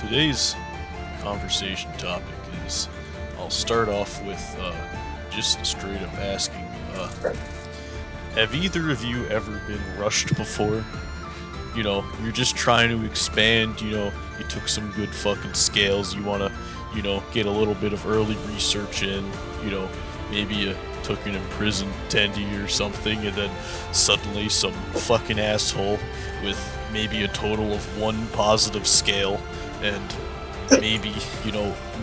Today's conversation topic is, I'll start off with just straight up asking, have either of you ever been rushed before? You know, you're just trying to expand, you took some good fucking scales, you wanna, get a little bit of early research in, maybe you took an imprisoned tendy or something, and then suddenly some fucking asshole with maybe a total of one positive scale and maybe,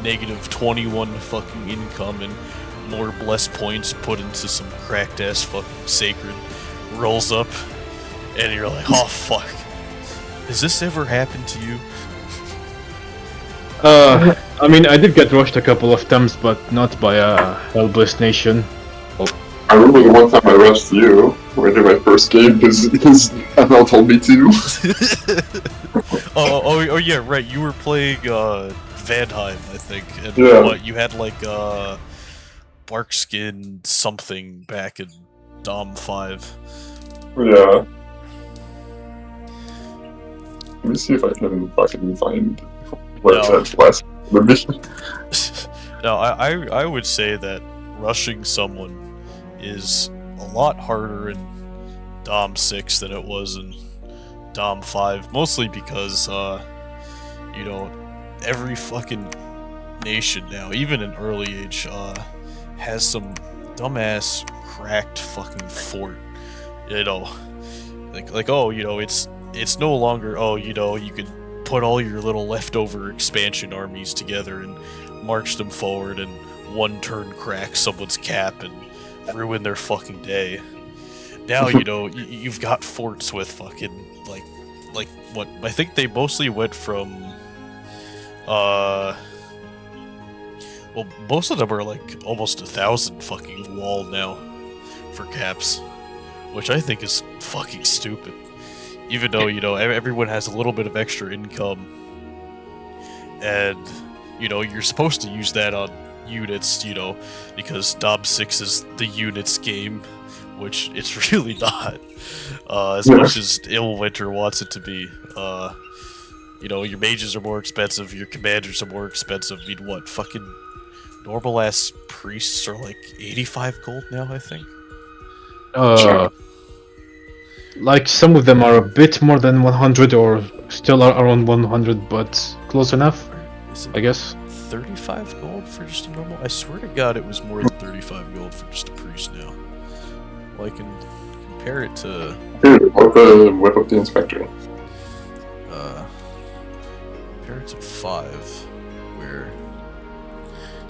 negative 21 fucking income and more blessed points put into some cracked ass fucking sacred rolls up, and you're like, oh fuck. Has this ever happened to you? I mean, I did get rushed a couple of times, but not by a helpless nation. I remember the one time I rushed you when I did my first game because ML told me to. oh yeah, right. You were playing Vanheim, I think, and Yeah. what you had like Barkskin something back in Dom 5. Yeah. Let me see if I can fucking find where No. that's last the mission. No, I would say that rushing someone is a lot harder in Dom 6 than it was in Dom 5, mostly because, every fucking nation now, even in early age, has some dumbass cracked fucking fort, it's no longer, you can put all your little leftover expansion armies together and march them forward and one turn crack someone's cap and ruin their fucking day. Now, you've got forts with fucking, like what, I think they mostly went from, well, most of them are like almost 1,000 fucking wall now for caps, which I think is fucking stupid. Even though, everyone has a little bit of extra income, and, you're supposed to use that on units, because Dom 6 is the units game, which it's really not, as much as Illwinter wants it to be. Your mages are more expensive, your commanders are more expensive. I mean, what, fucking normal-ass priests are like 85 gold now, I think? Like some of them are a bit more than 100 or still are around 100, but close enough, Is it I guess. 35 gold for just a normal? I swear to God it was more than 35 gold for just a priest now. Well, I can compare it to... Here, whip up the inspector. Compare it to 5, where...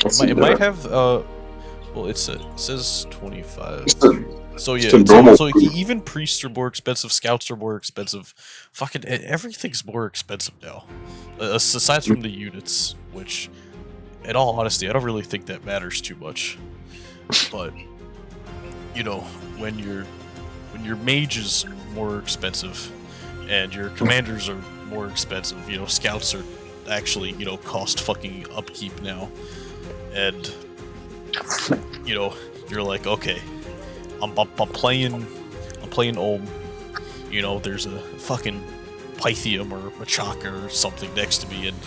Let's It see, might have, well, it says 25. So yeah, just a normal so even priests are more expensive, scouts are more expensive, fucking everything's more expensive now. Aside from the units, which, in all honesty, I don't really think that matters too much. But, when your mage is more expensive, and your commanders are more expensive, scouts are actually, cost fucking upkeep now. And, you're like, okay, I'm playing Ulm. There's a fucking Pythium or Machaka or something next to me, and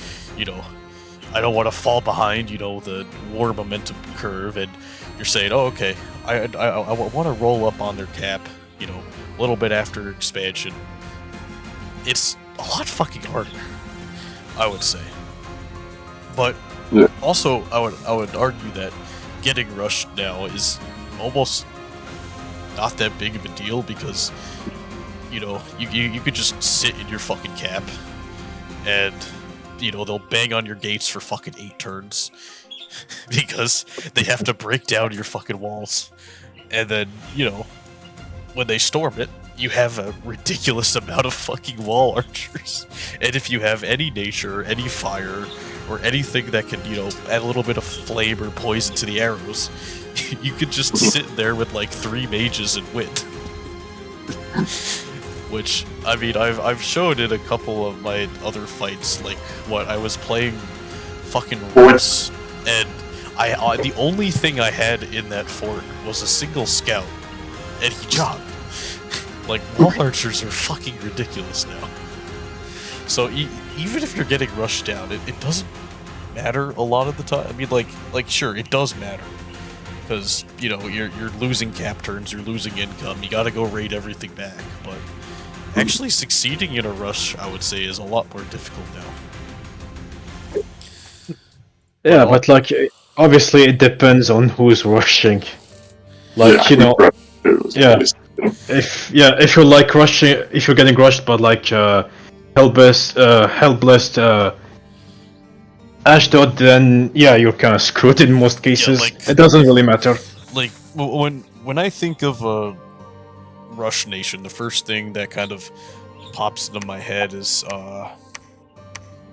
I don't want to fall behind, the war momentum curve. And you're saying, oh, okay, I want to roll up on their cap, a little bit after expansion. It's a lot fucking harder, I would say. But Yeah. also, I would argue that getting rushed now is almost not that big of a deal, because you could just sit in your fucking cap and they'll bang on your gates for fucking 8 turns because they have to break down your fucking walls, and then when they storm it, you have a ridiculous amount of fucking wall archers. And if you have any nature, any fire, or anything that can add a little bit of flame or poison to the arrows, you could just sit there with like 3 mages and wit. Which, I mean, I've shown in a couple of my other fights, like, what, I was playing fucking Russ, and I the only thing I had in that fort was a single scout, and he jogged. Like, wall archers are fucking ridiculous now. So even if you're getting rushed down, it doesn't matter a lot of the time. I mean, like sure, it does matter. Because, you know, you're losing cap turns, you're losing income, you gotta go raid everything back, but actually succeeding in a rush, I would say, is a lot more difficult now. Yeah, Well, but like, obviously it depends on who's rushing. Like, you know, yeah. If you're like rushing, if you're getting rushed, but like helpless Ashdod, then yeah, you're kind of screwed in most cases. like It doesn't really matter. like when I think of a Rush Nation, the first thing that kind of pops into my head is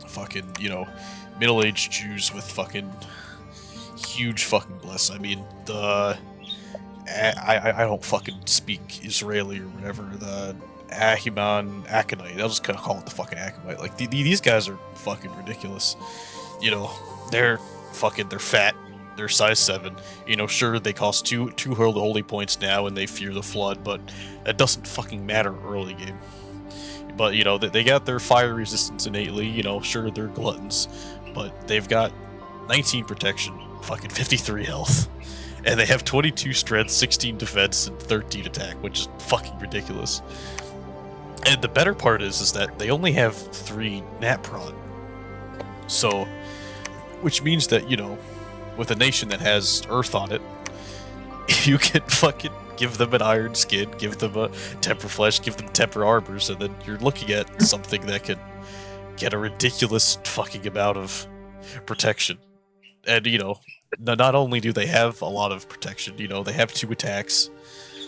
fucking, you know, middle-aged Jews with fucking huge fucking bliss. I mean, I don't fucking speak Israeli or whatever. The Ahiman Akonite. I'll just kind of call it the fucking Akonite. Like these guys are fucking ridiculous. You know, they're fat. They're size 7. You know, sure they cost two holy points now, and they fear the flood, but that doesn't fucking matter early game. But you know, they got their fire resistance innately. You know, sure they're gluttons, but they've got 19 protection, fucking 53 health. And they have 22 strength, 16 defense, and 13 attack, which is fucking ridiculous. And the better part is that they only have 3 nat prod. So, which means that, you know, with a nation that has earth on it, you can fucking give them an iron skin, give them a temper flesh, give them temper armors, and then you're looking at something that can get a ridiculous fucking amount of protection. And, you know, not only do they have a lot of protection, you know, they have 2 attacks,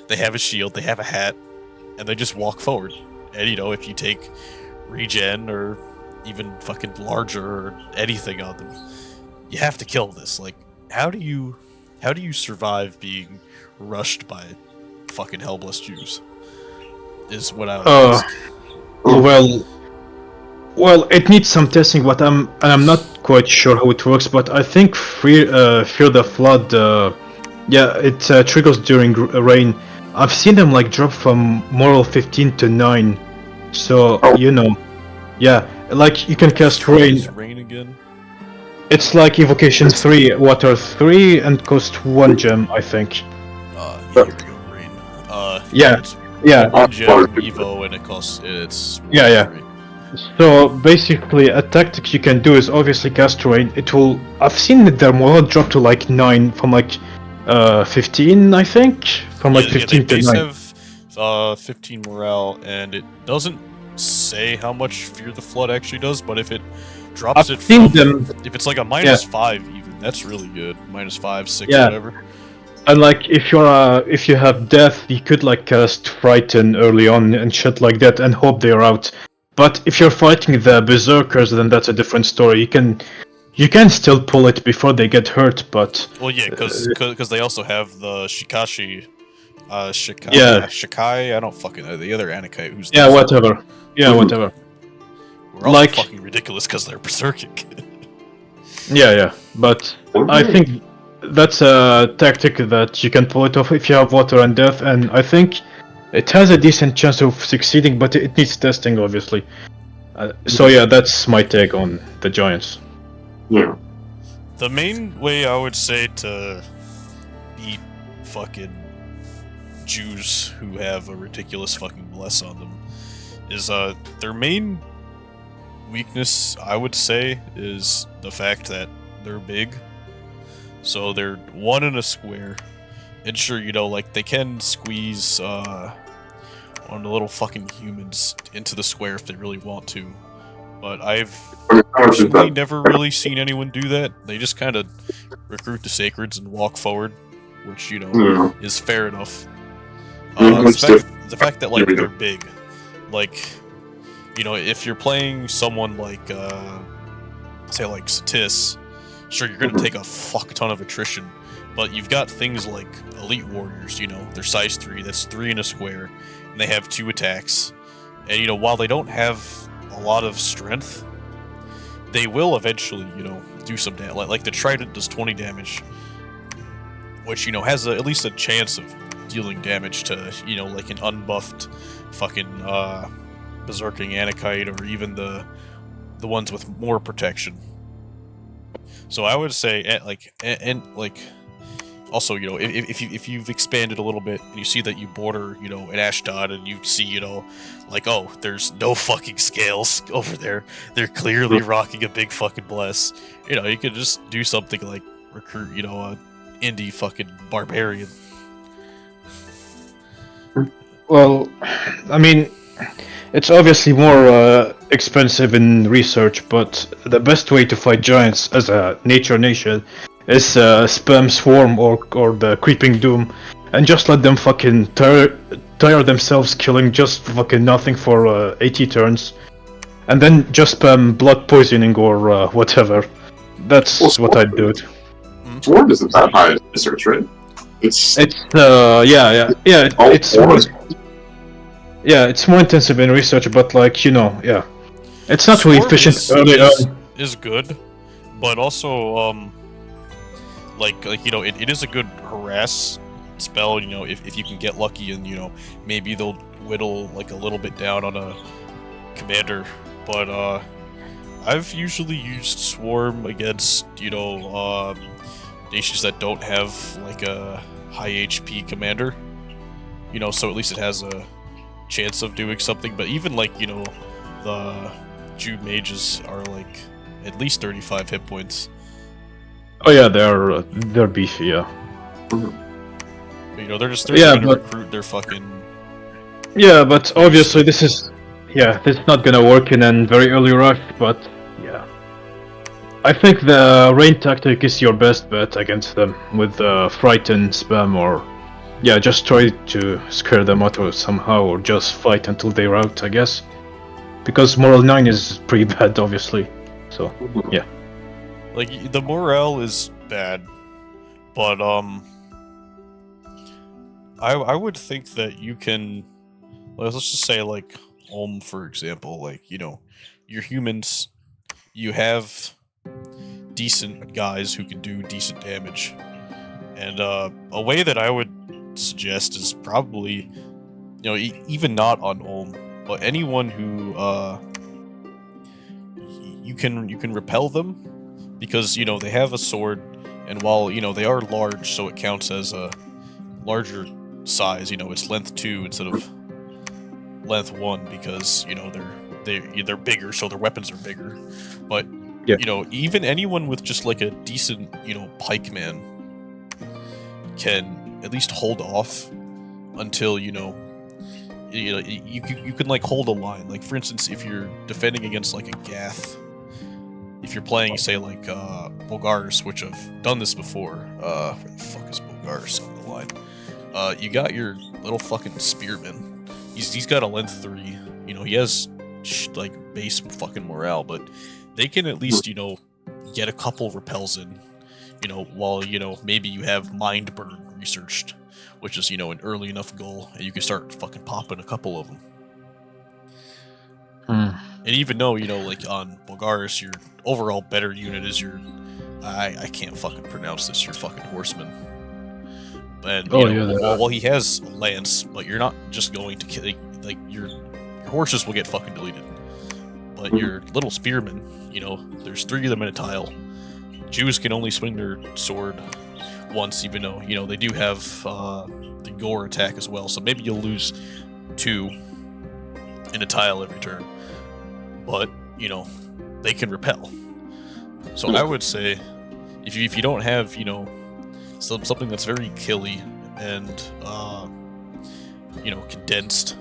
they have a shield, they have a hat, and they just walk forward. And, you know, if you take regen or even fucking larger or anything on them, you have to kill this. Like, how do you survive being rushed by fucking hellbless Jews? Is what I would ask. Well, it needs some testing, but I'm not quite sure how it works. But I think Fear the Flood, yeah, it triggers during rain. I've seen them like drop from moral 15 to 9, so you know, yeah, like you can cast rain. Rain again. It's like Evocation 3, Water 3, and cost 1 gem, I think. Here we go, rain. Yeah, It's yeah, 1 gem Evo, and it's Yeah. 3. So basically, a tactic you can do is obviously cast rain. It will. I've seen their morale drop to like 9 from like 15, I think, from like 15 they to 9. have 15 morale, and it doesn't say how much Fear the Flood actually does, but if it drops I've it seen from, them, if it's like a -5 even, that's really good. -5, 6, Yeah. whatever. and like if you have death, you could like cast frighten early on and shit like that, and hope they're out. But if you're fighting the berserkers, then that's a different story. You can still pull it before they get hurt, but Well, yeah, because they also have the Shikashi, Shikai. Yeah. Shikai. I don't fucking know the other Anakite who's yeah, the whatever. Yeah, whatever. We're also Like- fucking ridiculous because they're berserking. Yeah. But I think that's a tactic that you can pull it off if you have water and death, and I think it has a decent chance of succeeding, but it needs testing, obviously. So yeah, that's my take on the Giants. Yeah. The main way I would say to beat fucking Jews who have a ridiculous fucking bless on them is their main weakness, I would say, is the fact that they're big. So they're 1 in a square. And sure, you know, like they can squeeze one of the little fucking humans into the square if they really want to. But I've personally never really seen anyone do that. They just kind of recruit the sacreds and walk forward, which, you know, Yeah. is fair enough. Yeah, The fact that, like, Yeah. they're big. Like, you know, if you're playing someone like, say, like Satis, sure, you're going to take a fuck ton of attrition, but you've got things like Elite Warriors, you know, they're size 3, that's 3 in a square, and they have 2 attacks. And, you know, while they don't have a lot of strength, they will eventually, you know, do some damage. Like the Trident does 20 damage, which, you know, has at least a chance of dealing damage to, you know, like an unbuffed fucking Berserking Anakite or even the ones with more protection. So I would say, also, if you've expanded a little bit and you see that you border, an Ashdod and you see, oh, there's no fucking scales over there. They're clearly rocking a big fucking bless. You could just do something like recruit, a indie fucking barbarian. Well, I mean, it's obviously more expensive in research, but the best way to fight giants as a nature nation is spam Swarm or the Creeping Doom, and just let them fucking tire themselves killing just fucking nothing for 80 turns, and then just spam Blood Poisoning or whatever. That's what I'd do. Swarm isn't that high in research, right? It's it's more intensive in research, but it's not really efficient early on. Is good, but also it is a good harass spell. If you can get lucky and maybe they'll whittle like a little bit down on a commander. But I've usually used Swarm against nations that don't have like a high HP commander. So at least it has a chance of doing something. But even the Jew mages are like at least 35 hit points. Oh yeah, they're beefy, yeah. But, they're just trying to recruit their fucking. Yeah, but obviously this is not gonna work in a very early rush. But yeah, I think the rain tactic is your best bet against them with frighten, spam, or just try to scare them out or somehow, or just fight until they're out, I guess. Because Moral 9 is pretty bad, obviously. So, yeah. Like, the morale is bad, but, I would think that you can, let's just say, like, for example, like, your humans, you have decent guys who can do decent damage. And, a way that I would suggest is probably, even not on Ulm, but anyone who, you can repel them, because, they have a sword, and while, they are large, so it counts as a larger size, it's length 2 instead of length 1, because, they're bigger, so their weapons are bigger. But, even anyone with just, like, a decent, pikeman can at least hold off until, you can, like, hold a line. Like, for instance, if you're defending against, like, a Gath, if you're playing, say, like, Bulgaris, which I've done this before, where the fuck is Bulgaris on the line? You got your little fucking spearman. He's got a length 3, he has, like, base fucking morale, but they can at least, get a couple repels in, while, maybe you have Mind Burn researched, which is, an early enough goal, and you can start fucking popping a couple of them. And even though, like, on Bulgaris, your overall better unit is your, I can't fucking pronounce this, your fucking horseman. And, well, he has a lance, but you're not just going to kill, like, your horses will get fucking deleted. But your little spearmen, there's 3 of them in a tile. Jews can only swing their sword once, even though, they do have the gore attack as well, so maybe you'll lose 2 in a tile every turn. But, they can repel. So I would say, if you don't have, something that's very killy and, condensed,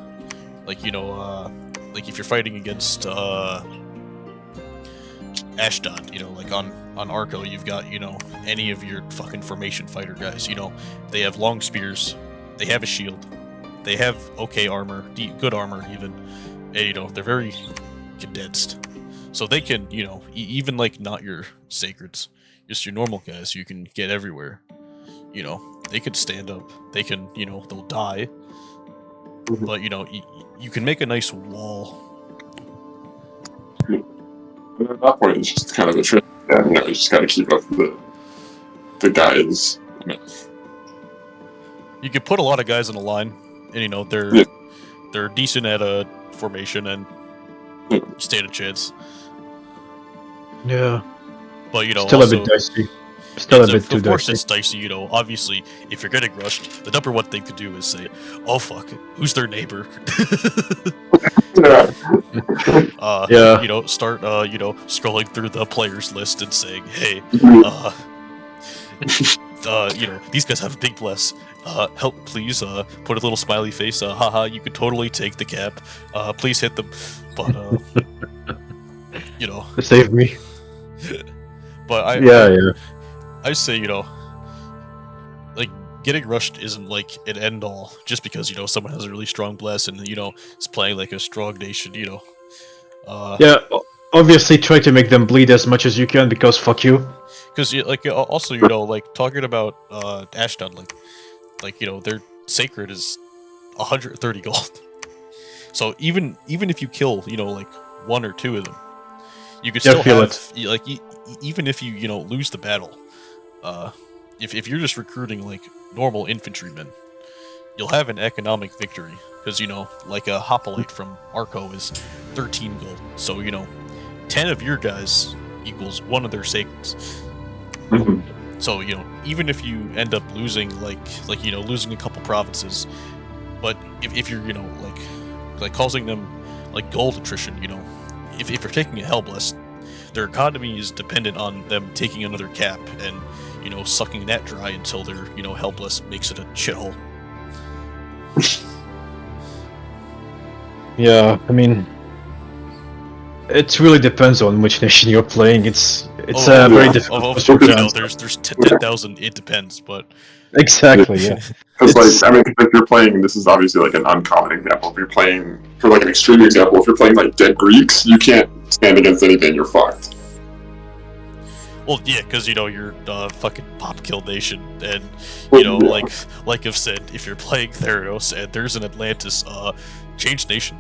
like, like if you're fighting against, Ashdod, like on Arco, you've got, any of your fucking formation fighter guys, they have long spears, they have a shield, they have okay armor, good armor even, and, they're very condensed. So they can, even like not your sacreds, just your normal guys, you can get everywhere. They could stand up, they can, they'll die, but, you can make a nice wall. At that point, it's just kind of a trick. Yeah, you just gotta keep up the guys. You could put a lot of guys in a line, and they're they're decent at a formation and stand a chance. Yeah. But Still also, a bit dicey. Still a bit too of course dicey. it's dicey. Obviously, if you're getting rushed, the number one thing to do is say, "Oh fuck, who's their neighbor?" Yeah. Yeah. Start scrolling through the players list and saying, "Hey, these guys have a big bless. Help, please. Put a little smiley face. Haha, you could totally take the cap. Please hit them." But Save me. But Yeah. I say, like getting rushed isn't like an end all just because someone has a really strong bless and is playing like a strong nation. Yeah. Obviously, try to make them bleed as much as you can because fuck you. Because also like talking about Ashdod, like their sacred is 130 gold. So even if you kill like one or two of them, you could still feel have it. like even if you lose the battle, if you're just recruiting like normal infantrymen, you'll have an economic victory because like a hoplite from Arco is 13 gold. So 10 of your guys equals one of their sacreds. Mhm. So even if you end up losing like losing a couple provinces, but if you're like causing them like gold attrition, if you're taking a Hellblessed, their economy is dependent on them taking another cap and sucking that dry until their Hellblessed makes it a shithole. Yeah, I mean, it really depends on which nation you're playing. It's very difficult. Of to course, judge. there's 10,000. It depends, but Exactly. Yeah. Because, It's- like, I mean, if you're playing, this is obviously like an uncommon example. If you're playing, for like an extreme example, if you're playing like Dead Greeks, you can't stand against anything. You're fucked. well, yeah, because you're fucking pop kill nation, and Yeah. like I've said, if you're playing Theranos and there's an Atlantis, change nation.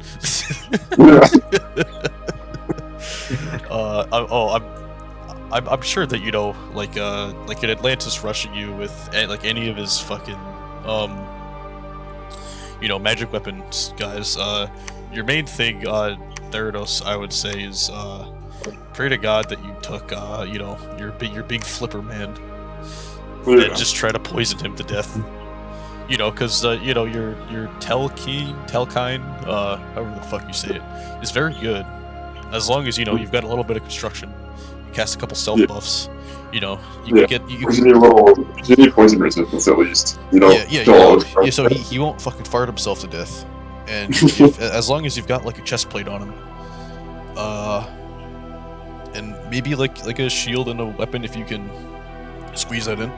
Yeah. I'm sure that like an Atlantis rushing you with like any of his fucking magic weapons guys. Your main thing, Theranos, I would say, is pray to God that you took your big flipper man and just try to poison him to death. Because your Telkine, however the fuck you say it, is very good. As long as you've got a little bit of construction, you cast a couple stealth buffs. You can get you You need poison resistance at least. so he won't fucking fart himself to death. And as long as you've got like a chest plate on him, and maybe like a shield and a weapon, if you can squeeze that in,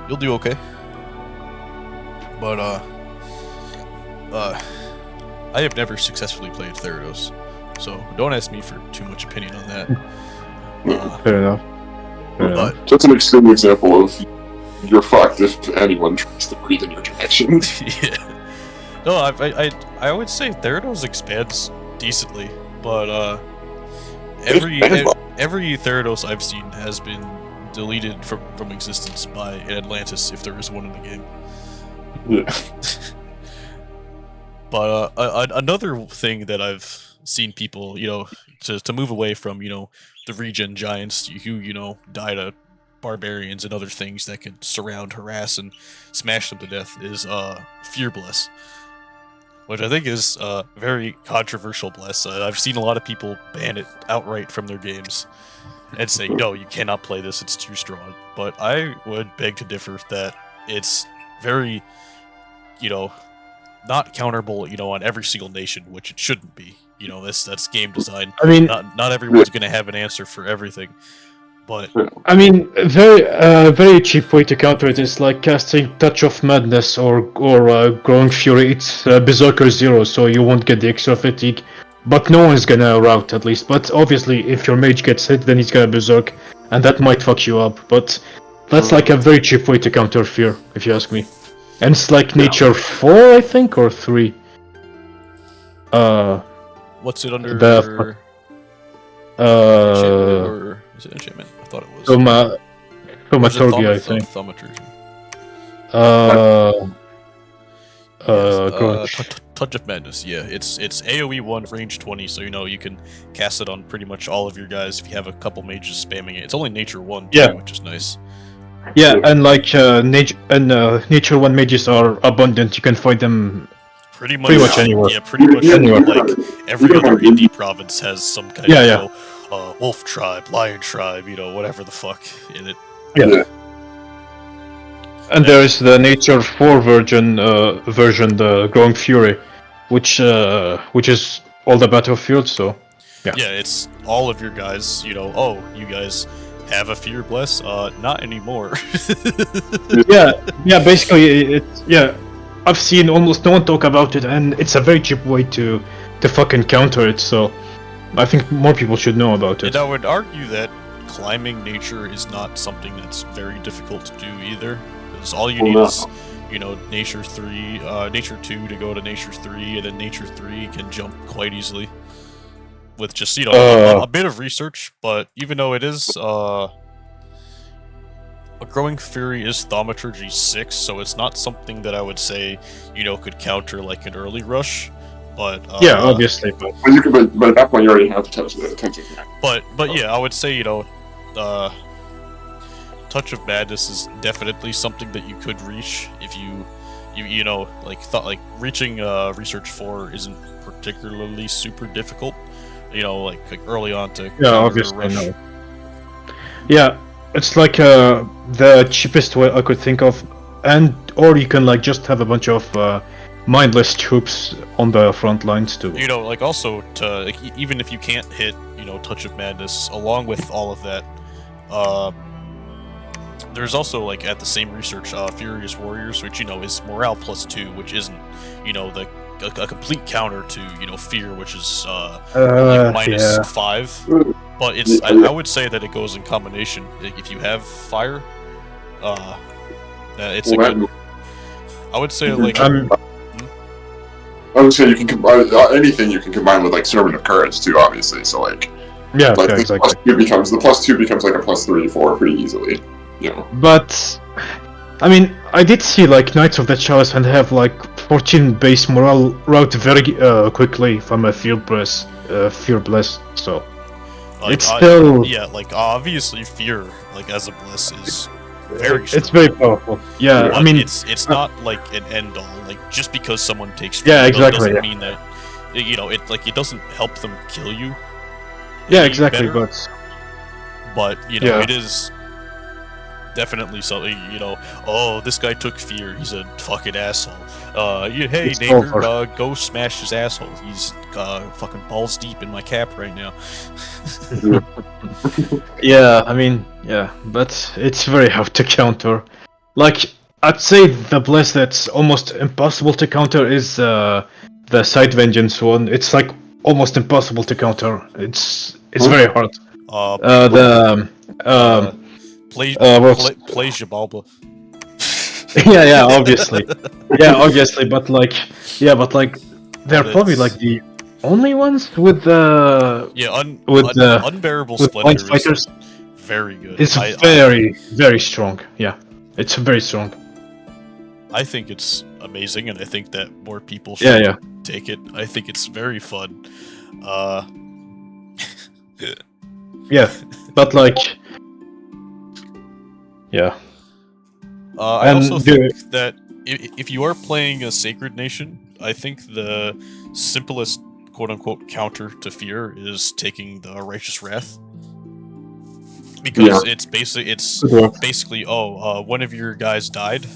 you'll do okay. But I have never successfully played Theranos, so don't ask me for too much opinion on that. Fair enough. But That's an extreme example of you're fucked if anyone tries to breathe in your direction. yeah, no, I would say Theranos expands decently, but every Theranos I've seen has been deleted from existence by an Atlantis if there is one in the game. Yeah. But another thing that I've seen people, to move away from, the regen giants who, die to barbarians and other things that could surround, harass, and smash them to death is Fear Bless, which I think is a very controversial bless. I've seen a lot of people ban it outright from their games and say, no, you cannot play this, it's too strong. But I would beg to differ that it's very, not counterable, on every single nation, which it shouldn't be. That's game design. I mean, not everyone's gonna have an answer for everything, but very cheap way to counter it is like casting Touch of Madness or Growing Fury. It's Berserker 0, so you won't get the extra fatigue, but no one's gonna rout at least. But obviously, if your mage gets hit, then he's gonna Berserk, and that might fuck you up. But that's like a very cheap way to counter Fear, if you ask me. And it's like Nature 4, I think, or 3. what's it under? The- Enchantment, or is it enchantment? I thaught it was. Thaumaturgy, I think. Thaumaturgy. growing. Touch of Madness. Yeah, it's AOE 1, range 20, so you can cast it on pretty much all of your guys if you have a couple mages spamming it. It's only nature 1 too, Yeah. which is nice. Yeah, and like nature one mages are abundant. You can find them Pretty much anywhere. Yeah, pretty much Anywhere. like every other indie province has some kind Yeah, of wolf tribe, lion tribe, whatever the fuck in it. Yeah. And there is the Nature 4 version, the Growing Fury, which is all the battlefield. So Yeah, it's all of your guys. Oh, you guys have a fear bless? Not anymore. yeah. Basically, I've seen almost no one talk about it, and it's a very cheap way to fucking counter it. So I think more people should know about it. And I would argue that climbing nature is not something that's very difficult to do either. Because all you need is, nature 3, nature 2 to go to nature 3, and then nature 3 can jump quite easily. With just, a bit of research, but even though it is, a Growing Fury is Thaumaturgy 6, so it's not something that I would say, could counter like an early rush. But yeah, obviously, but at that point you already have touch of that. But yeah, I would say Touch of Madness is definitely something that you could reach if you reaching Research 4 isn't particularly super difficult. Like early on to obviously rush. no. Yeah, it's like the cheapest way I could think of, or you can like just have a bunch of mindless troops on the front lines too. Also to even if you can't hit Touch of Madness, along with all of that, there's also at the same research Furious Warriors, which is morale +2, which isn't a complete counter to fear, which is -5. But it's I would say that it goes in combination. If you have fire, it's a good. I would say I would say you can combine anything. You can combine with Servant of Courage too, obviously. So exactly. The +2 becomes a +3, 4 pretty easily. But I mean, I did see Knights of the Chalice and have 14 base morale route very quickly from a Fear Bless, so it's still obviously fear as a bless is very strong. It's very powerful. Yeah, but I mean it's not an end all. Just because someone takes fear exactly, doesn't mean that it doesn't help them kill you. Yeah, exactly, better. But it is definitely something, oh, this guy took fear, he's a fucking asshole. Hey, it's neighbor, go smash his asshole. He's fucking balls deep in my cap right now. Yeah, I mean, but it's very hard to counter. I'd say the bless that's almost impossible to counter is the Side Vengeance one. It's almost impossible to counter. It's very hard. Play Jabalba. yeah, obviously. But they're probably the only ones with the Unbearable with Splendor fighters. Is very good. It's very strong. Yeah, it's very strong. I think it's amazing, and I think that more people should take it. I think it's very fun. Yeah, but yeah. I also think that if you are playing a Sacred Nation, I think the simplest quote-unquote counter to fear is taking the Righteous Wrath. Because it's basically one of your guys died,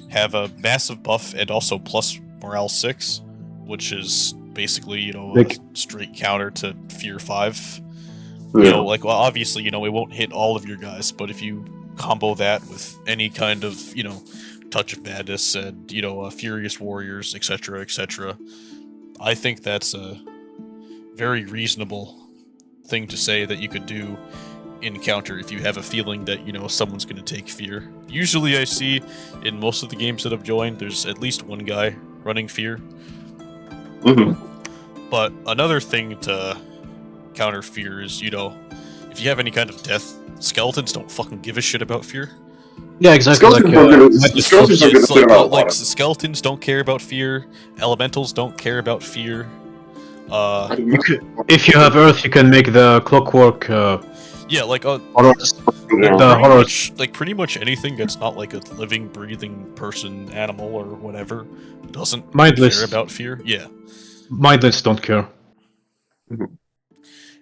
have a massive buff and also plus morale 6, which is basically a straight counter to fear 5. Obviously it won't hit all of your guys, but if you combo that with any kind of Touch of Madness and Furious Warriors, etc., I think that's a very reasonable thing to say that you could do in counter if you have a feeling that someone's going to take fear. Usually I see in most of the games that I've joined there's at least one guy running fear. But another thing to counter fear is if you have any kind of death, skeletons don't fucking give a shit about fear. Yeah, exactly. Skeletons don't give a skeletons don't give a It's shit about like water. skeletons don't care about fear. Elementals don't care about fear. I didn't You know. could, if you have Earth, you can make the clockwork Yeah, like horrors. Yeah. The pretty horrors. much like pretty much anything that's not like a living, breathing person, animal, or whatever doesn't Mindless. care about fear. Yeah, Mindless don't care.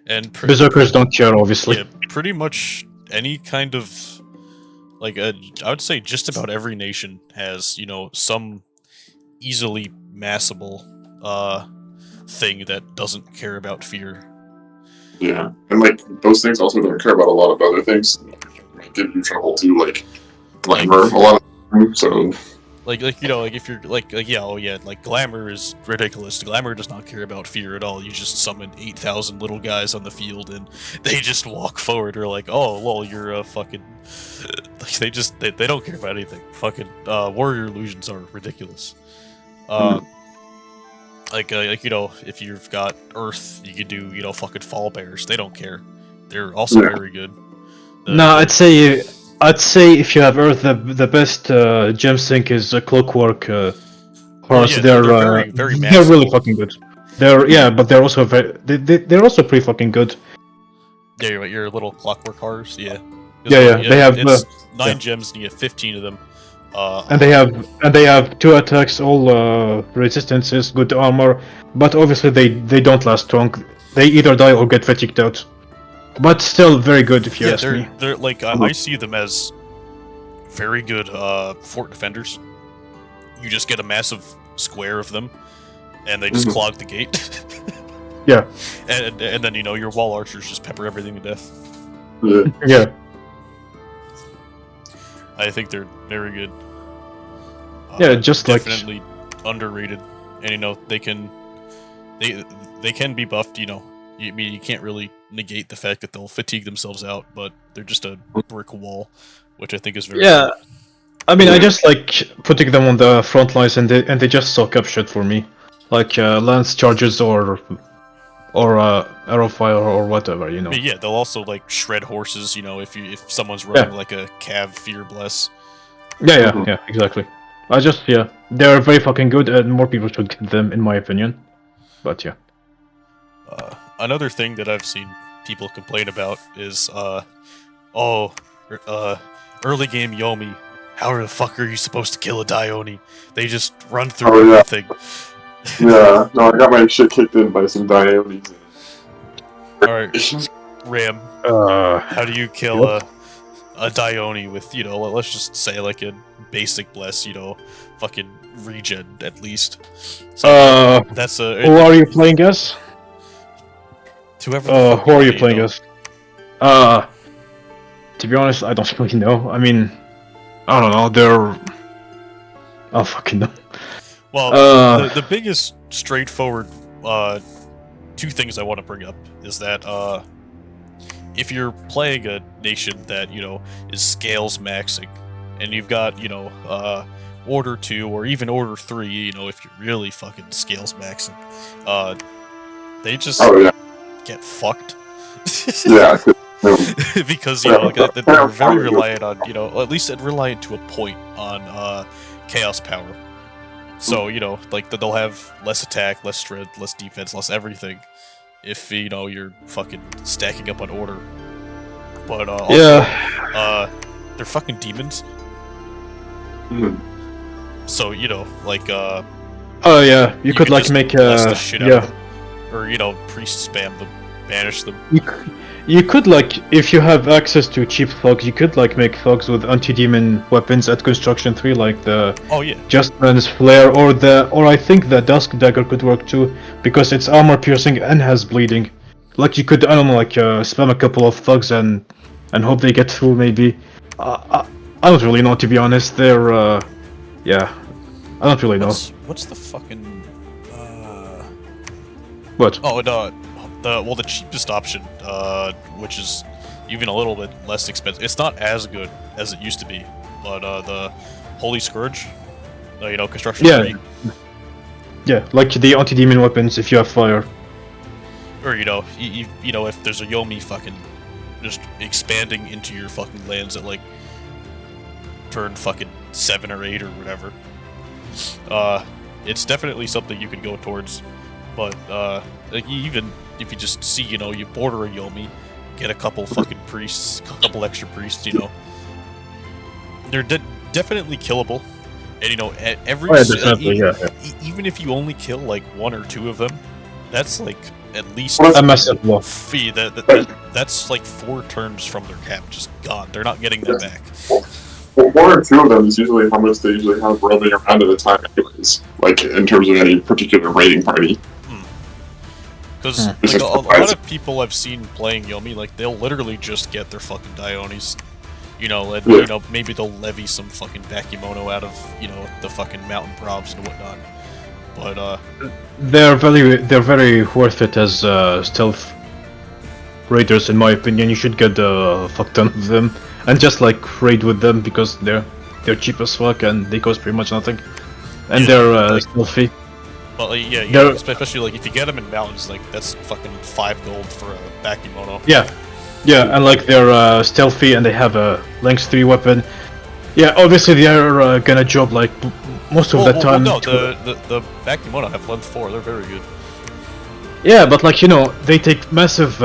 and Berserkers don't care, obviously. yeah, pretty much any kind of like I would say just about every nation has some easily massable thing that doesn't care about fear. Yeah, and like those things also don't care about a lot of other things. Might give you trouble too, like glamour a lot of times. So Like if you're like yeah, oh yeah, like glamour is ridiculous. Glamour does not care about fear at all. You just summon 8,000 little guys on the field and they just walk forward. Or like, oh lol, you're a fucking. Like they don't care about anything. Fucking warrior illusions are ridiculous. Like if you've got Earth, you could do fucking fall bears. They don't care. They're also very good. No, I'd say if you have Earth, the best gem sink is clockwork horrors. yeah, they're very, very they're massive. really fucking good. But they're also they're also pretty fucking good. Yeah, you're right, your little clockwork horrors. Yeah. Yeah, they have it's 9 gems and you get 15 of them. And they have 2 attacks, all resistances, good armor, but obviously they don't last long. They either die or get fatigued out. But still very good if you ask me. They're like I see them as very good fort defenders. You just get a massive square of them, and they just clog the gate. Yeah. And then your wall archers just pepper everything to death. Yeah. I think they're very good. Yeah, just definitely underrated, and they can be buffed. You can't really negate the fact that they'll fatigue themselves out, but they're just a brick wall, which I think is very Yeah. I mean, I just like putting them on the front lines, and they just soak up shit for me, like lance charges or arrow fire or whatever, I mean, yeah, they'll also like shred horses. If someone's running like a cav fear bless. Yeah, exactly. They're very fucking good, and more people should get them, in my opinion. But yeah. Another thing that I've seen people complain about is, early game Yomi. How the fuck are you supposed to kill a Dione? They just run through everything. Yeah, no, I got my shit kicked in by some Diones. Alright, Ram, how do you kill a Dione with, let's just say like a basic bless, fucking regen at least. So that's a... Who are you playing as? Whoever the fuck who are you playing know. as? To be honest, I don't really know. I mean, I don't know, I don't fucking know. Well, the biggest straightforward 2 things I want to bring up is that if you're playing a nation that is scales maxing, and you've got order 2 or even order 3, if you're really fucking scales maxing, they just get fucked. Yeah. Because they're very reliant on at least reliant to a point on chaos power. So like they'll have less attack, less strength, less defense, less everything. If you're fucking stacking up on order, but also, they're fucking demons. So like oh yeah, you could like just make bless the shit out of them. Or priest spam them, banish them. You could like, if you have access to cheap thugs, you could like make thugs with anti-demon weapons at construction 3, like the Justman's flare or I think the dusk dagger could work too, because it's armor piercing and has bleeding. Like you could, I don't know, like spam a couple of thugs and hope they get through maybe. I don't really know, to be honest. They're yeah, I don't really know. What's the fucking What? Oh no. The cheapest option, which is even a little bit less expensive. It's not as good as it used to be, but the Holy Scourge, construction 3. Yeah, like the anti-demon weapons if you have fire. Or if there's a Yomi fucking just expanding into your fucking lands at like turn fucking 7 or 8 or whatever. It's definitely something you can go towards, but like even if you just see, you know, you border a Yomi, get a couple fucking priests, a couple extra priests, you know, they're definitely killable, and you know, every definitely, even if you only kill like 1 or 2 of them, that's like at least a massive blow. fee. That's like 4 turns from their cap just gone. They're not getting that back. Well, 1 or 2 of them is usually how much they usually have roaming around at a time, anyways. Like in terms of any particular raiding party. Because like, a lot of people I've seen playing Yomi, like they'll literally just get their fucking Dionis, you know, and you know maybe they'll levy some fucking Bakemono out of, you know, the fucking mountain probs and whatnot. But they're very worth it as stealth raiders, in my opinion. You should get a fuck ton of them and just like raid with them because they're cheap as fuck and they cost pretty much nothing, and yeah, they're like, stealthy. But like, yeah, you know, especially like if you get them in mountains, like that's fucking 5 gold for a Bakemono. Yeah, and like they're stealthy and they have a length 3 weapon. Yeah, obviously they are gonna job like most of the time. No, the Bakemono have length 4. They're very good. Yeah, but like, you know, they take massive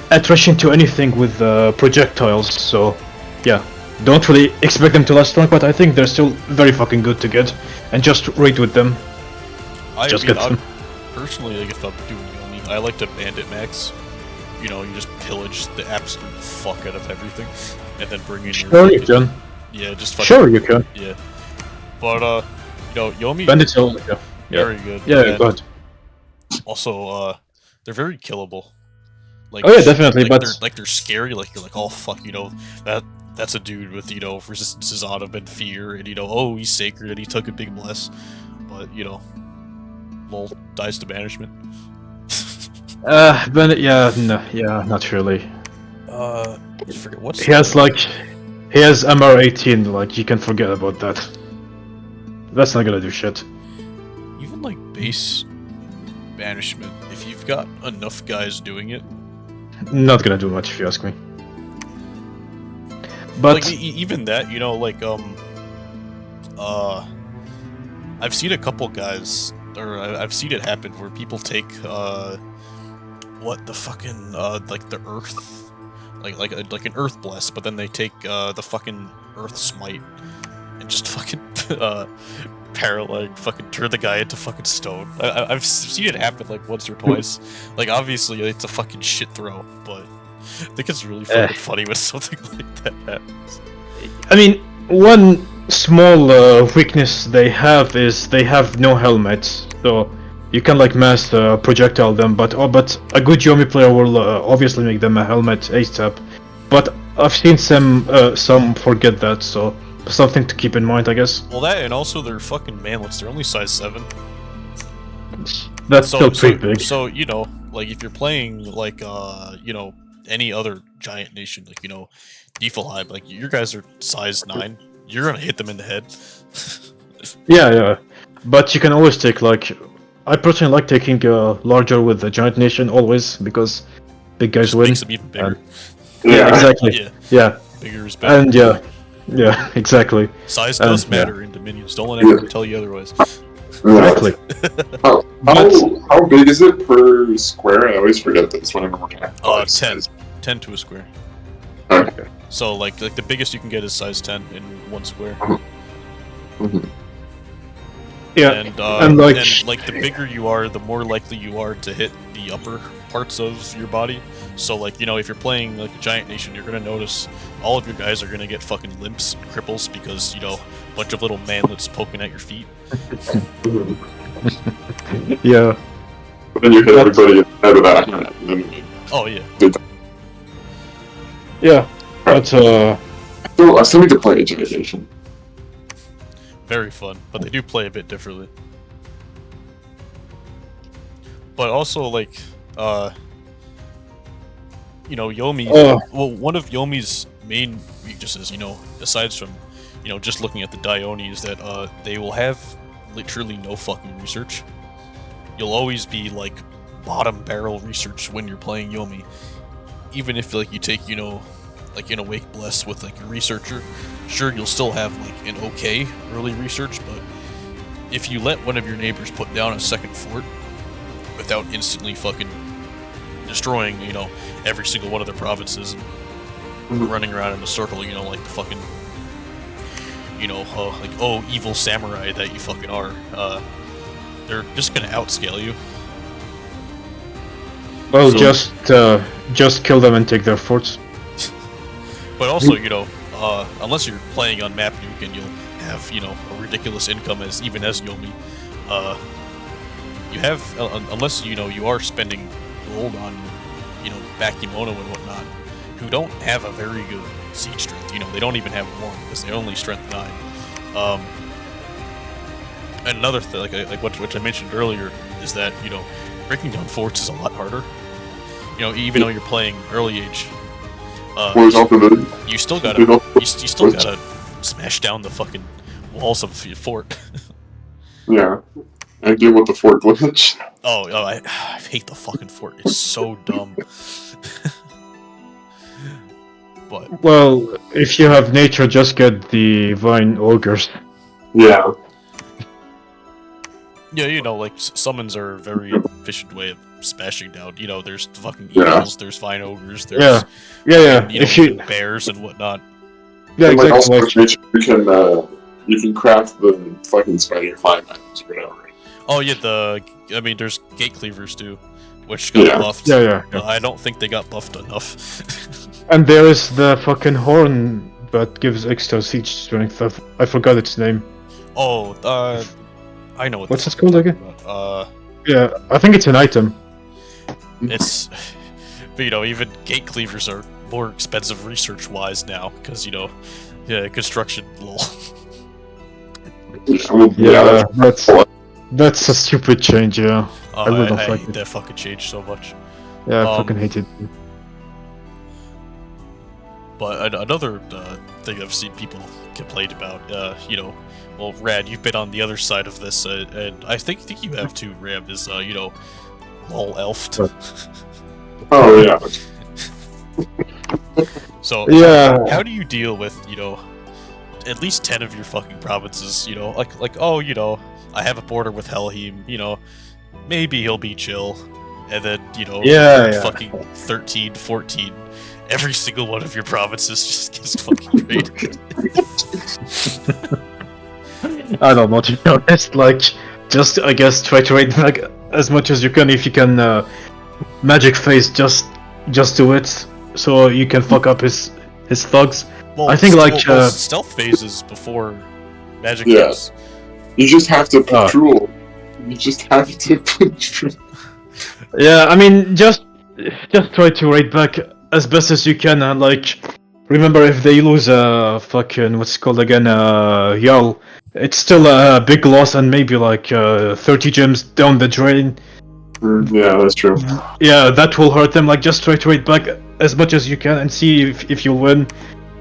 attrition to anything with projectiles. So yeah, don't really expect them to last long. But I think they're still very fucking good to get, and just raid with them. Personally, like if I'm doing Yomi, I like to bandit max. You know, you just pillage the absolute fuck out of everything, and then bring in your. Sure, you can. Yeah, just fucking. Sure, you can. Yeah, but you know, Yomi. Bandits are very good. Yeah, go ahead. Also, they're very killable. Like, oh yeah, definitely. Like but they're scary. Like you're like, oh fuck, you know that's a dude with, you know, resistances on him and fear, and you know, oh, he's sacred and he took a big bless, but you know. Lol, dies to banishment. Bandit, not really. I forget what's. He has MR18. Like, you can forget about that. That's not gonna do shit. Even like base banishment, if you've got enough guys doing it, not gonna do much if you ask me. But like, even that, you know, like I've seen a couple guys. Or I've seen it happen where people take what the fucking like the earth, like an earth bless, but then they take the fucking earth smite and just fucking paralyze, fucking turn the guy into fucking stone. I've seen it happen like once or twice. Like obviously it's a fucking shit throw, but I think it's really fucking funny when something like that happens. I mean, one small weakness they have is they have no helmets, so you can like mass projectile them. But a good Yomi player will obviously make them a helmet ASAP. But I've seen some forget that, so something to keep in mind, I guess. Well, that and also they're fucking manlets. They're only size 7. That's still pretty big. So you know, like if you're playing like you know, any other giant nation, like, you know, Niflheim, like your guys are size 9. You're gonna hit them in the head. yeah, but you can always take like. I personally like taking larger with the giant nation always because big guys win. Makes them even bigger. Yeah, exactly. Yeah. Bigger is better. And yeah, exactly. Size does matter in Dominions. Don't let anyone tell you otherwise. Exactly. How big is it per square? I always forget this whenever we're talking. 10 to a square. Okay. So like the biggest you can get is size 10 in 1 square. Mm-hmm. Yeah, and like the bigger you are, the more likely you are to hit the upper parts of your body. So like, you know, if you're playing like a giant nation, you're gonna notice all of your guys are gonna get fucking limps and cripples because, you know, a bunch of little manlets poking at your feet. Yeah. But then you hit everybody in the head with that. And then oh yeah. Yeah, but I still need to play a giant nation. Very fun, but they do play a bit differently. But also, like, you know, Yomi. Well, one of Yomi's main weaknesses, you know, aside from, you know, just looking at the Dione, is that they will have literally no fucking research. You'll always be like bottom barrel research when you're playing Yomi, even if like you take, you know, like in a wake bless with like a researcher, sure you'll still have like an okay early research, but if you let one of your neighbors put down a second fort without instantly fucking destroying, you know, every single one of their provinces and running around in a circle, you know, like the fucking, you know, like, oh, evil samurai that you fucking are, they're just gonna outscale you. Well, So- just kill them and take their forts. But also, you know, unless you're playing on Map Nuke and you'll have, you know, a ridiculous income as Yomi, you have, unless, you know, you are spending gold on, you know, Bakemono and whatnot, who don't have a very good siege strength. You know, they don't even have 1 because they're only strength 9. And another thing, like what I mentioned earlier, is that, you know, breaking down forts is a lot harder. You know, even though you're playing early age, you still gotta smash down the fucking walls of your fort. Yeah, I deal with the fort glitch. I hate the fucking fort. It's so dumb. But Well, if you have nature, just get the vine ogres. Yeah. yeah, you know, like summons are a very efficient way of smashing down. You know, there's fucking Yeah. eagles, there's vine ogres, there's Yeah. you know, If you, even bears and whatnot. yeah, And, like, exactly. also with nature, you can craft the fucking spider climb items or whatever. Oh yeah, there's gate cleavers too, which got Yeah. buffed. Yeah. But I don't think they got buffed enough. And there is the fucking horn that gives extra siege strength. I forgot its name. Oh, I know what. What's the it fuck you're called talking about. Yeah, I think it's an item. It's, but you know, even gate cleavers are more expensive research-wise now because you know, yeah, construction. Lol. Yeah, that's a stupid change. Yeah, Oh, I really don't I like hate it. that fucking change so much. Yeah, I fucking hate it. But another thing I've seen people complain about, you know, well, Rad, you've been on the other side of this, and I think you have too, Ram, is, you know, lol elfed. Oh yeah. So, Yeah. how do you deal with, you know, at least 10 of your fucking provinces, you know, like, oh, you know, I have a border with Helheim, you know, maybe he'll be chill, and then, you know, Yeah. fucking 13, 14, every single one of your provinces just gets fucking raided. I don't know, to be honest. Like, just I guess try to raid like as much as you can. If you can, magic phase, just do it so you can fuck up his thugs. Well, I think, like, stealth phases before magic Yeah. phase. You just have to patrol. You just have to patrol. Yeah, I mean, just try to raid back as best as you can, and like, remember if they lose fucking what's it called again, Jarl, it's still a big loss, and maybe like 30 gems down the drain. Yeah, that's true. Yeah, that will hurt them. Like, just try to raid back as much as you can and see if you'll win.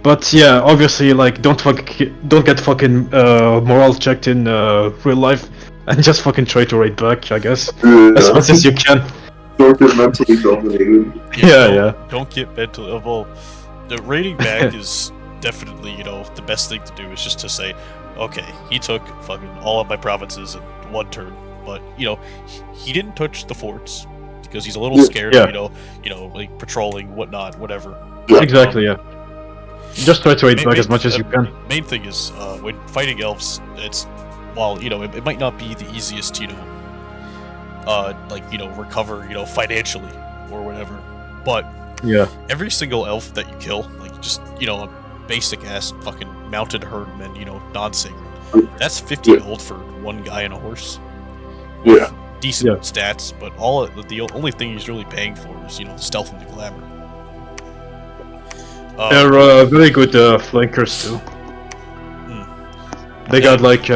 But yeah, obviously, like, don't get fucking morale checked in real life, and just fucking try to raid back, I guess, as much as you can. Don't get mentally dominated. Yeah. Don't get mentally. Well, the raiding back is definitely, you know, the best thing to do is just to say, okay, he took fucking all of my provinces in one turn, but you know, he didn't touch the forts because he's a little scared. Yeah. You know, like patrolling, whatnot, whatever. Yeah. Exactly. Yeah. Just try to raid back as much as you can. Main thing is when fighting elves, it's while you know it might not be the easiest, you know, like you know recover, you know, financially or whatever, but Yeah. every single elf that you kill, like just you know a basic ass fucking mounted herdman, you know, non-sacred, that's 50 gold for one guy and a horse. Yeah. Decent stats, but the only thing he's really paying for is you know the stealth and the glamour. They're very good flankers too. They got like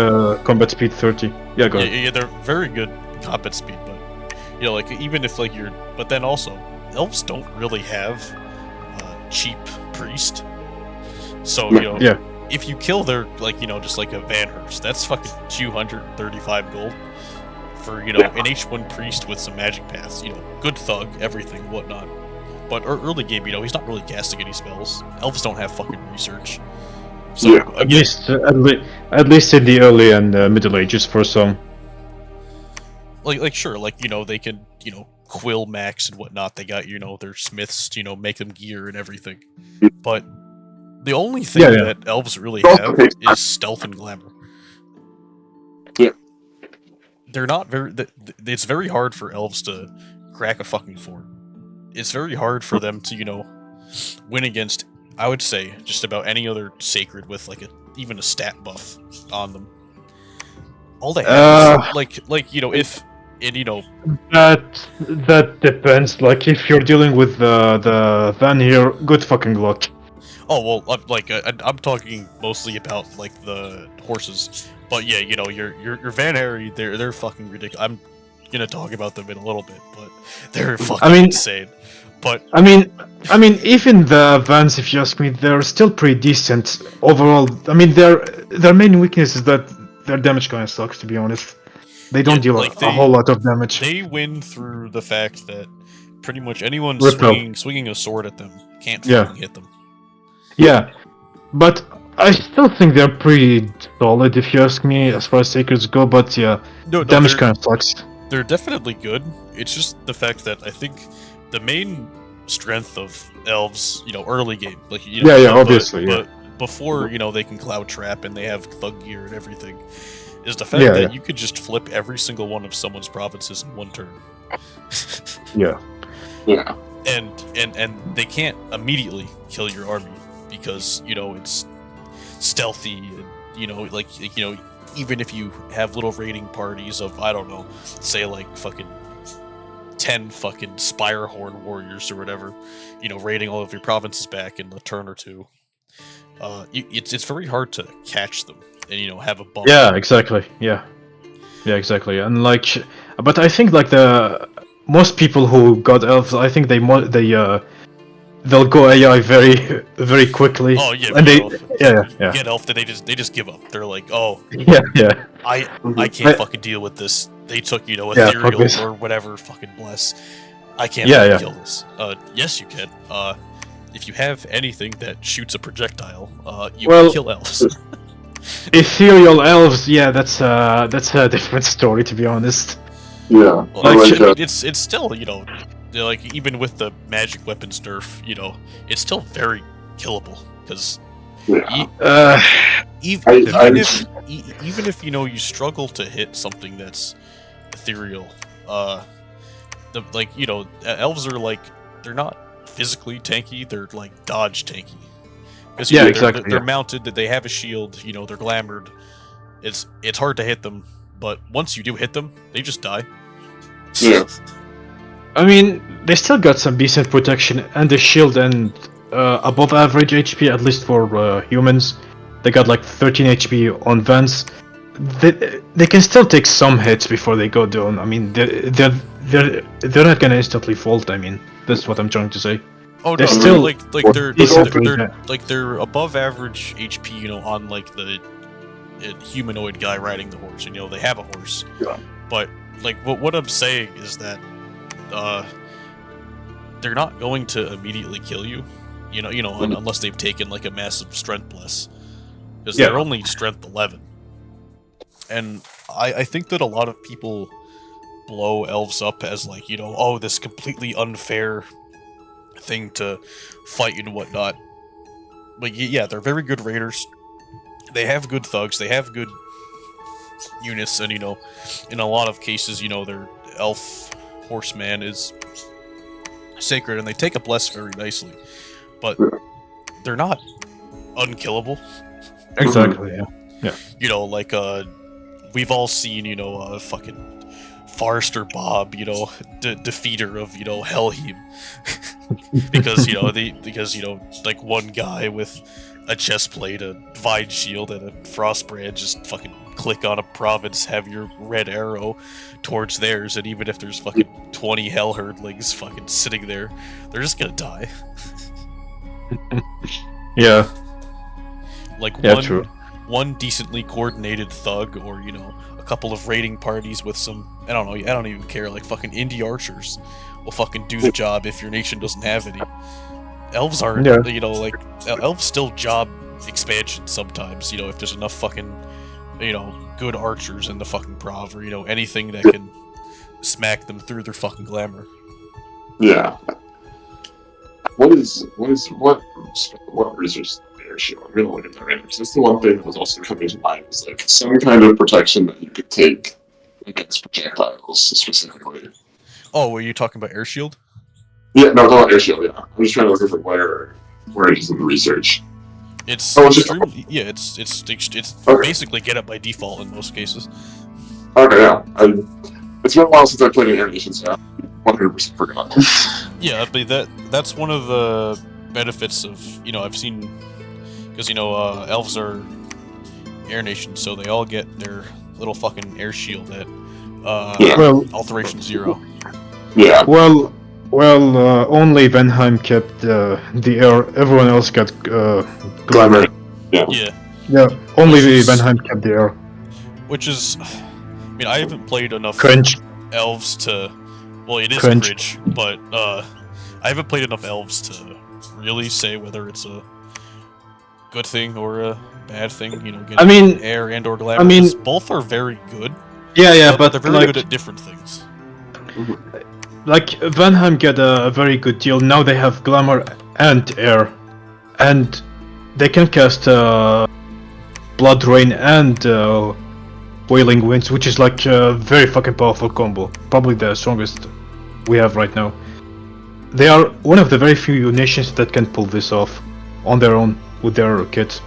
combat speed 30. Yeah, go ahead. Yeah, they're very good combat speed, but you know, like even if like you're, but then also elves don't really have cheap priest, so you know, Yeah. if you kill their like you know just like a Vanhurst, that's fucking 235 gold for you know an H1 priest with some magic paths, you know, good thug, everything, whatnot. But early game, he's not really casting any spells. Elves don't have fucking research. So Yeah. At least in the early and Middle Ages for some. sure, they can, quill max and whatnot. They got, their smiths, make them gear and everything. But the only thing that elves really have is stealth and glamour. Yeah. They're not it's very hard for elves to crack a fucking fort. It's very hard for them to, win against, I would say, just about any other sacred with even a stat buff on them. All they have is if that depends. Like if you're dealing with the Vanir, good fucking luck. Oh well, I'm talking mostly about the horses, but yeah, your Van Harry, they're fucking ridiculous. I'm gonna talk about them in a little bit, but they're fucking insane. But I mean, even the Vans, if you ask me, they're still pretty decent overall. I mean, their main weakness is that their damage kind of sucks, to be honest. They don't deal a whole lot of damage. They win through the fact that pretty much anyone swinging a sword at them can't fucking hit them. Yeah, but I still think they're pretty solid, if you ask me, as far as sacreds go. But yeah, damage kind of sucks. They're definitely good. It's just the fact that I think the main strength of elves, early game, obviously, but before they can cloud trap and they have thug gear and everything, is the fact that you could just flip every single one of someone's provinces in one turn. Yeah. And they can't immediately kill your army because it's stealthy and even if you have little raiding parties of, I don't know, say fucking 10 fucking Spirehorn warriors or whatever, raiding all of your provinces back in a turn or two, it's very hard to catch them and have a bump. Yeah, exactly. Yeah, exactly. And but I think the most people who got elves, I think they'll go AI very, very quickly. Oh yeah, and get elf, they just give up. They're like, oh yeah. I can't fucking deal with this. They took ethereal or whatever, fucking bless. I can't kill this. Yes you can. If you have anything that shoots a projectile, you can kill elves. Ethereal elves, that's a different story, to be honest. Yeah, it's still even with the magic weapons nerf, it's still very killable because even if you struggle to hit something that's ethereal, elves are they're not physically tanky, they're dodge tanky. Because they're mounted, that they have a shield, they're glamored. It's hard to hit them, but once you do hit them, they just die. Yeah. I mean, they still got some decent protection and a shield and above average HP, at least for humans. They got 13 HP on Vans. They can still take some hits before they go down. I mean, they're not gonna instantly fold. I mean, that's what I'm trying to say. Oh they're no, still they're above average HP, on the humanoid guy riding the horse. They have a horse. Yeah. But what I'm saying is that they're not going to immediately kill you, unless they've taken a massive strength bless, because they're only strength 11. And I think that a lot of people blow elves up as oh, this completely unfair thing to fight and whatnot. But yeah, they're very good raiders. They have good thugs. They have good units, and in a lot of cases, their elf horseman is sacred, and they take a bless very nicely. But they're not unkillable. Exactly. Yeah. We've all seen, fucking Forrester Bob, defeater of, Helheim. because one guy with a chest plate, a Vine Shield, and a Frostbrand just fucking click on a province, have your red arrow towards theirs, and even if there's fucking 20 Hell Herdlings fucking sitting there, they're just gonna die. Yeah. True. One decently coordinated thug, or, a couple of raiding parties with some, I don't know, I don't even care, like fucking indie archers will fucking do the job if your nation doesn't have any. Elves aren't, Yeah. you know, like, elves still job expansion sometimes, you know, if there's enough fucking, you know, good archers in the fucking prov, or, you know, anything that can smack them through their fucking glamour. Yeah. What research is the air shield? I'm gonna look at that right now, because that's the one thing that was also coming to mind, was like some kind of protection that you could take against projectiles specifically. Oh, were you talking about air shield? Yeah, no, it's not air shield, yeah. I'm just trying to look for where it is in the research. It's Oh, it's extremely, yeah, it's Okay. basically get up by default in most cases. Okay, yeah. It's been a while since I played an Air Nation, so I 100% forgot. Yeah, but that's one of the benefits of, you know, I've seen, because, you know, elves are air nations, so they all get their little fucking air shield at Yeah. Well, alteration 0. Yeah. well, only Venheim kept the air. Everyone else got glamour. Yeah. Yeah, Yeah, only Which is- Venheim kept the air. which is, I mean, I haven't played enough Cringe. elves to, well, it is Cringe. cringe, but I haven't played enough elves to really say whether it's a good thing or a bad thing, you know, getting I mean- air and or glamour. I mean- 'cause both are very good, Yeah, but they're very like, good at different things. like Venheim get a very good deal. Now they have glamour and air, and they can cast Blood Rain and Wailing Winds, which is like a very fucking powerful combo. Probably the strongest we have right now. They are one of the very few nations that can pull this off on their own with their kits,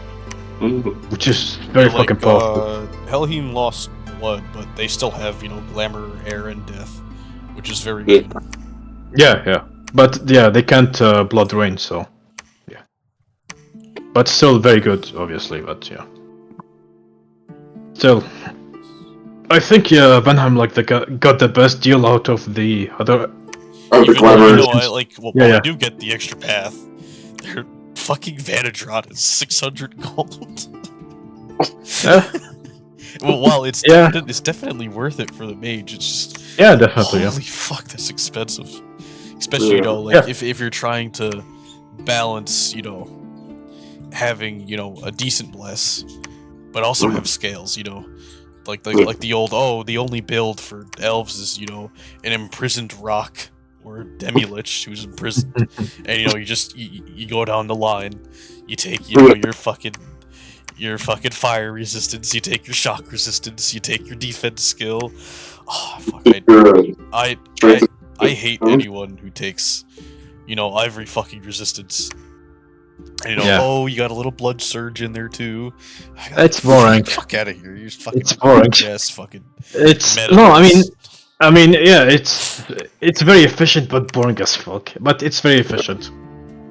which is very Like, fucking powerful. Helheim lost blood, but they still have, you know, glamour, air, and death, which is very Yeah. good. Yeah. But yeah, they can't Blood Rain, so yeah. But still very good, obviously. But yeah, still, I think Venheim like got the best deal out of the other. Oh, the Even though, glamour. you know, I like, well, Yeah, while yeah. they do get the extra path, their fucking Vanadron is 600 gold. Well, while it's Yeah. it's definitely worth it for the mage, it's just Yeah, definitely. holy fuck, that's expensive. Especially, you know, like Yeah. if you're trying to balance, you know, having, you know, a decent bless, but also have scales, you know. Like the old, oh, the only build for elves is, you know, an imprisoned rock or demi-lich who's imprisoned. And, you know, you go down the line, you take, you know, your fucking fire resistance, you take your shock resistance, you take your defense skill. Oh fuck, I hate anyone who takes, you know, ivory fucking resistance. And, you know, Yeah. oh, you got a little blood surge in there too. It's boring. Fuck out of here! You're just fucking It's boring. yes, fucking. It's meta no, base. I mean, yeah, it's very efficient but boring as fuck. But it's very efficient.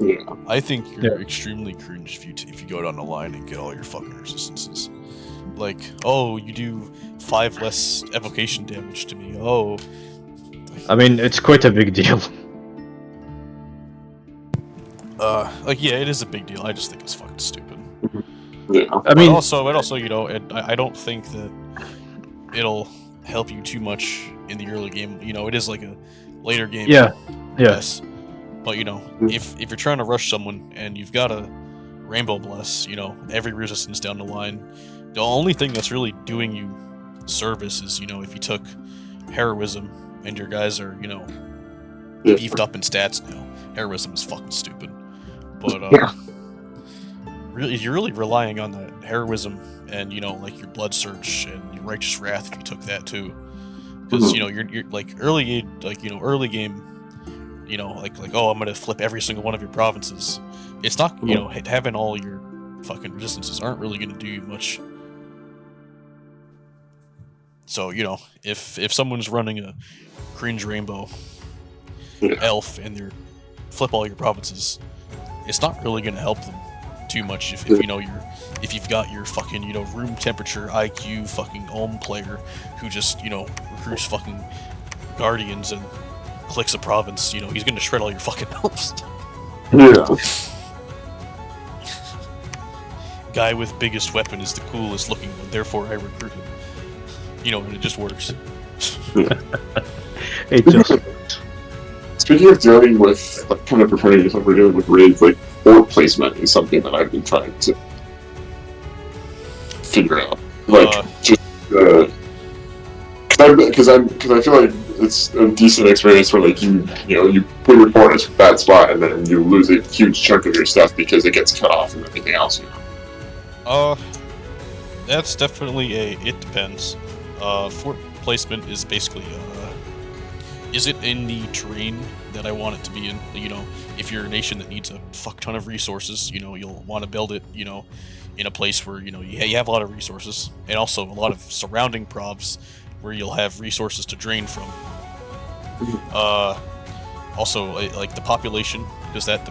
Yeah. I think you're Yeah. extremely cringe if you go down the line and get all your fucking resistances. Like, oh, you do 5 less evocation damage to me. Oh, I mean, it's quite a big deal. like yeah, it is a big deal. I just think it's fucking stupid. Yeah. I mean, but also, you know, I don't think that it'll help you too much in the early game. You know, it is like a later game. yeah. Yes. But you know, if you're trying to rush someone and you've got a Rainbow Bless, you know, every resistance down the line, the only thing that's really doing you service is, you know, if you took Heroism and your guys are, you know, beefed up in stats now. Heroism is fucking stupid. But really, you're really relying on that Heroism and, you know, like your Blood Surge and your Righteous Wrath if you took that too. Because, you know, you're like early game, you know, like oh, I'm gonna flip every single one of your provinces. It's not, you know, having all your fucking resistances aren't really gonna do you much. So, you know, if someone's running a cringe rainbow elf and they're flip all your provinces, it's not really gonna help them too much if you know if you've got your fucking, you know, room temperature IQ fucking Ohm player who just, you know, recruits fucking guardians and clicks a province, you know, he's gonna shred all your fucking elves. Yeah. Guy with biggest weapon is the coolest looking one, therefore I recruit him. and it just works. It just works. Speaking of dealing with, like, kind of preparing yourself for dealing with raids, like, fort placement is something that I've been trying to figure out. Like, because I feel like it's a decent experience where, like, you put your fort in a bad spot and then you lose a huge chunk of your stuff because it gets cut off from everything else. That's definitely it depends. Fort placement is basically, is it in the terrain that I want it to be in? If you're a nation that needs a fuck ton of resources, you'll want to build it, in a place where, you have a lot of resources, and also a lot of surrounding provs where you'll have resources to drain from. Also, like the population, because that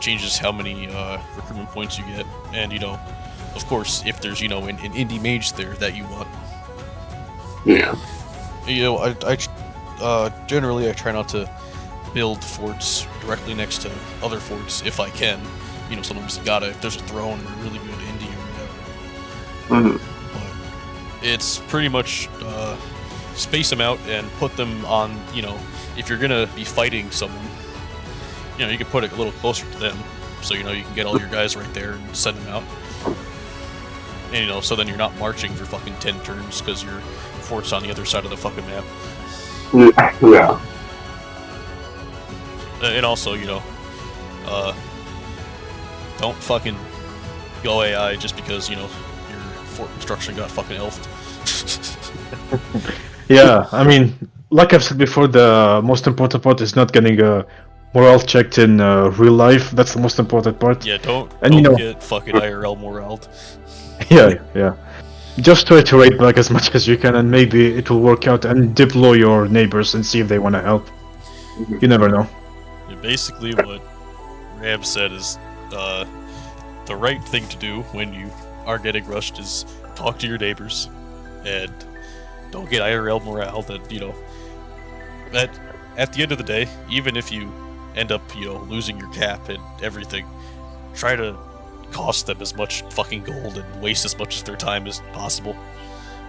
changes how many recruitment points you get, and of course, if there's an indie mage there that you want. Yeah. Generally I try not to build forts directly next to other forts if I can. Sometimes you gotta, if there's a throne or a really good indie or whatever. But it's pretty much space them out and put them on, if you're gonna be fighting someone, you can put it a little closer to them, so you can get all your guys right there and send them out. And so then you're not marching for fucking 10 turns because your fort's on the other side of the fucking map. Yeah. And also, don't fucking go AI just because, your fort construction got fucking elfed. Yeah, I mean, like I've said before, the most important part is not getting morale checked in real life. That's the most important part. Yeah, don't And get fucking IRL moraled. Yeah. Just try to raid back as much as you can, and maybe it will work out. And deploy your neighbors and see if they want to help. You never know. Yeah, basically, what Ram said is the right thing to do when you are getting rushed is talk to your neighbors and don't get IRL morale. That at the end of the day, even if you end up losing your cap and everything, try to cost them as much fucking gold and waste as much of their time as possible.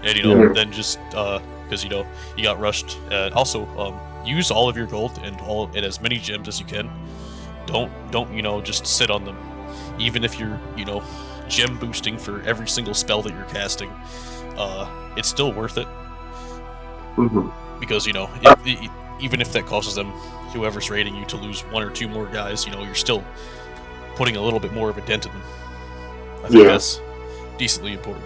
And then just because you got rushed. Also, use all of your gold and as many gems as you can. Don't just sit on them. Even if you're gem boosting for every single spell that you're casting, it's still worth it. Because even if that causes them, whoever's raiding you, to lose one or two more guys, you're still putting a little bit more of a dent in them. I think that's decently important.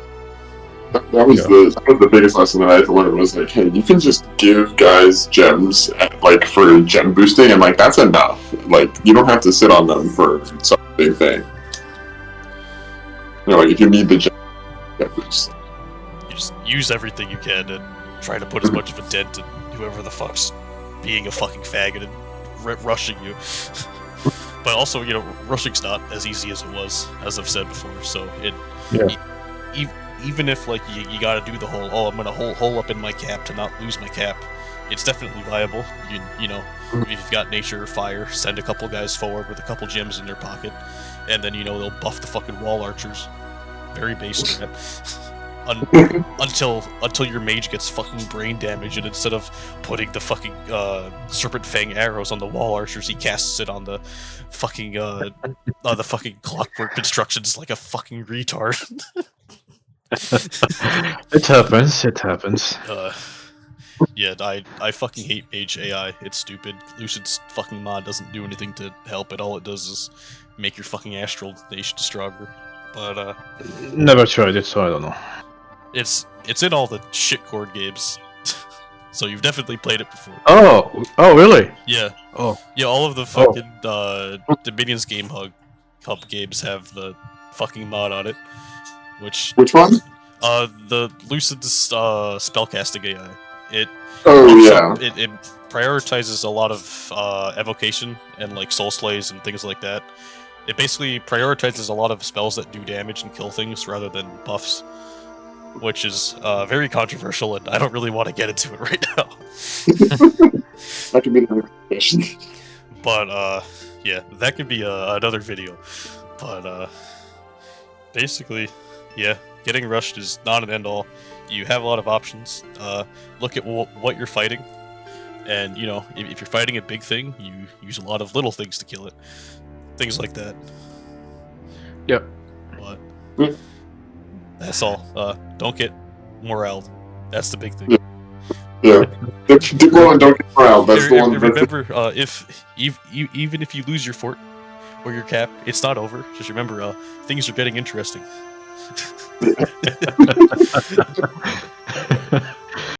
That was the biggest lesson that I had to learn, was like, hey, you can just give guys gems for gem boosting, and that's enough. You don't have to sit on them for some big thing. If you need the gem boost, you just use everything you can and try to put as much of a dent in whoever the fuck's being a fucking faggot and rushing you. But also, rushing's not as easy as it was, as I've said before. So even if you gotta do the whole, I'm gonna hole up in my cap to not lose my cap, it's definitely viable. If you've got nature or fire, send a couple guys forward with a couple gems in their pocket, and then they'll buff the fucking wall archers. Very base strat. Until your mage gets fucking brain damage, and instead of putting the fucking serpent fang arrows on the wall archers, he casts it on the fucking clockwork constructions like a fucking retard. It happens. Yeah, I fucking hate mage AI. It's stupid. Lucid's fucking mod doesn't do anything to help it. All it does is make your fucking astral nation stronger. But never tried it, so I don't know. It's in all the shitcord games. So you've definitely played it before. Oh, really? Yeah. Oh. Yeah, all of the fucking Dominions Game Hub games have the fucking mod on it. Which one? The Lucid's spellcasting AI. It prioritizes a lot of evocation and soul slays and things like that. It basically prioritizes a lot of spells that do damage and kill things rather than buffs, which is very controversial, and I don't really want to get into it right now. That could be another question. But yeah, that could be another video. But basically, yeah, getting rushed is not an end all. you have a lot of options. Look at what you're fighting, and you know if you're fighting a big thing, you use a lot of little things to kill it, things like that. Yep. But Yeah. that's all. Don't get moraled. That's the big thing. Yeah. Dig low and don't get morale. That's the one. Remember, even if you lose your fort or your cap, it's not over. Just remember, things are getting interesting.